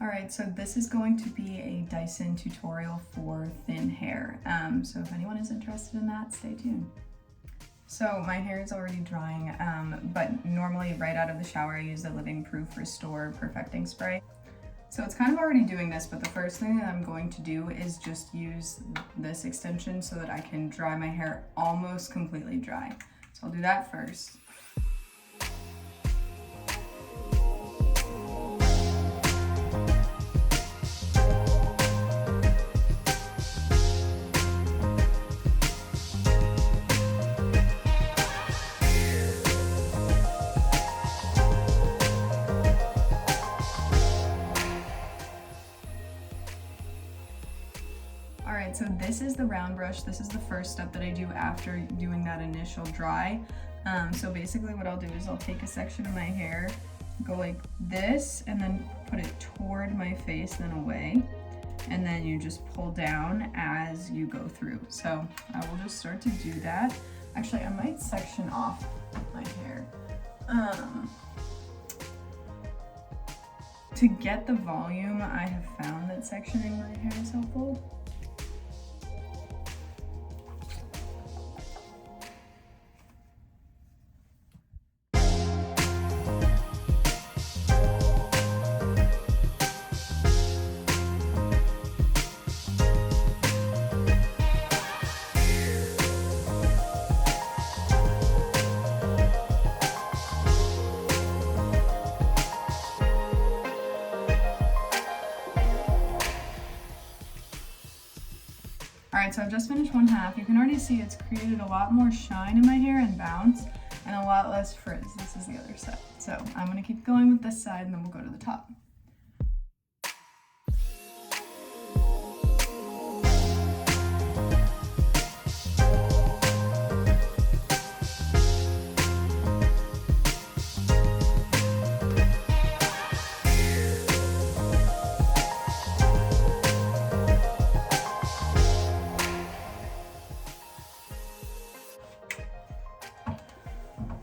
Alright, so this is going to be a Dyson tutorial for thin hair. So if anyone is interested in that, stay tuned. So my hair is already drying, but normally right out of the shower I use the Living Proof Restore Perfecting Spray. So it's kind of already doing this, but the first thing that I'm going to do is just use this extension so that I can dry my hair almost completely dry. So I'll do that first. Alright, so this is the round brush. This is the first step that I do after doing that initial dry. So basically what I'll do is I'll take a section of my hair, go like this, and then put it toward my face, then away. And then you just pull down as you go through. So I will just start to do that. Actually, I might section off my hair. To get the volume, I have found that sectioning my hair is helpful. Alright, so I've just finished one half. You can already see it's created a lot more shine in my hair and bounce, and a lot less frizz. This is the other side. So I'm going to keep going with this side, and then we'll go to the top.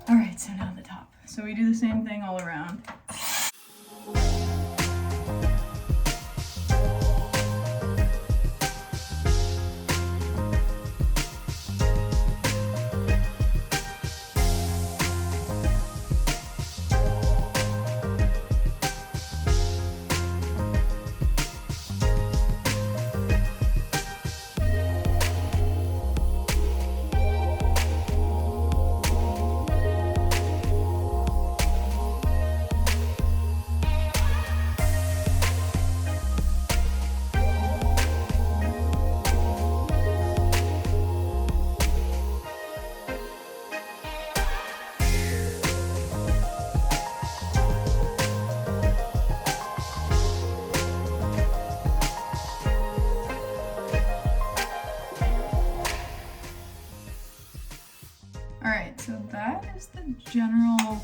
Alright, so now the top. So we do the same thing all around. Alright, so that is the general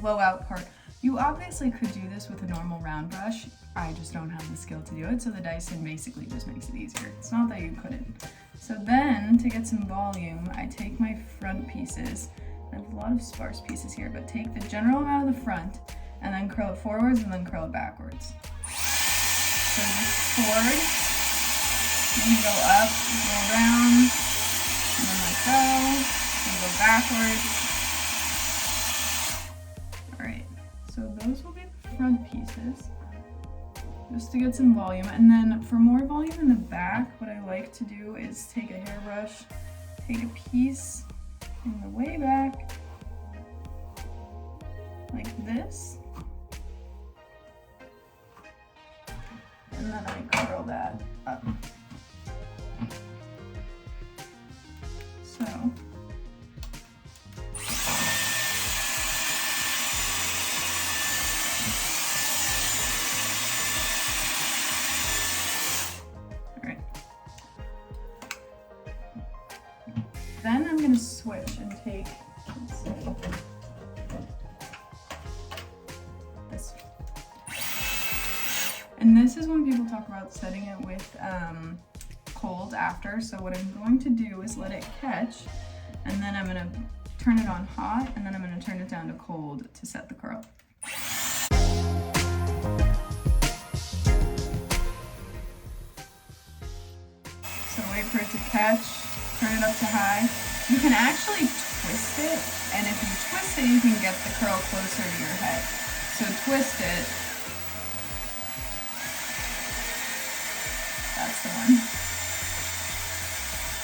blowout part. You obviously could do this with a normal round brush. I just don't have the skill to do it, so the Dyson basically just makes it easier. It's not that you couldn't. So then, to get some volume, I take my front pieces. I have a lot of sparse pieces here, but take the general amount of the front, and then curl it forwards, and then curl it backwards. So just forward, and you go up, go around, and then let go. And go backwards. Alright, so those will be the front pieces, just to get some volume. And then for more volume in the back, what I like to do is take a hairbrush, take a piece in the way back, like this, and then I curl that up. So, then I'm going to switch and take, let's see, this. And this is when people talk about setting it with cold after. So what I'm going to do is let it catch, and then I'm going to turn it on hot, and then I'm going to turn it down to cold to set the curl. to catch, turn it up to high. You can actually twist it, and if you twist it, you can get the curl closer to your head. So twist it. That's the one.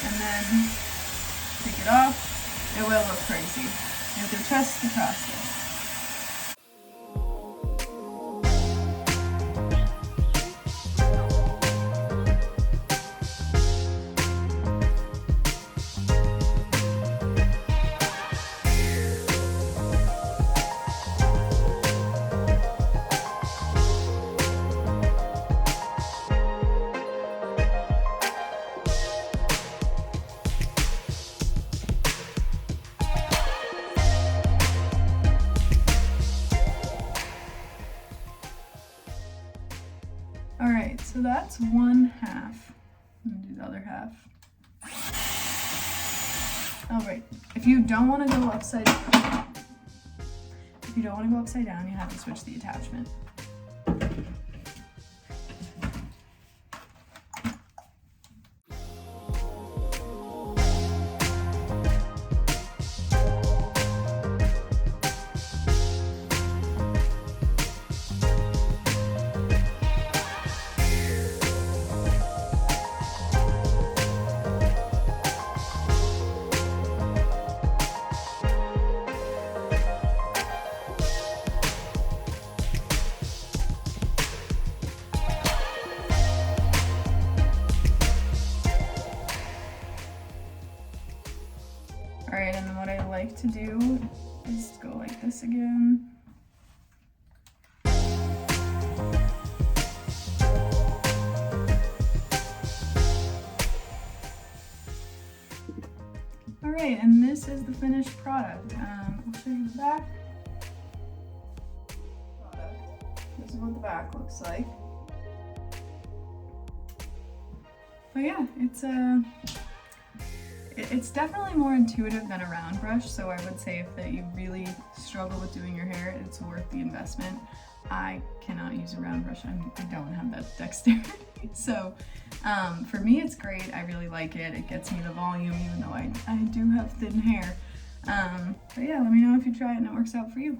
And then take it off. It will look crazy. You have to trust the process. All right, so that's one half. I'm gonna do the other half. All right, if you don't want to go upside down, you have to switch the attachment. All right, and then what I like to do is go like this again. All right, and this is the finished product. I'll show you the back. This is what the back looks like. But yeah, it's definitely more intuitive than a round brush, so I would say if that you really struggle with doing your hair, it's worth the investment. I cannot use a round brush. I don't have that dexterity. So for me, it's great. I really like it. It gets me the volume, even though I do have thin hair. But yeah, let me know if you try it and it works out for you.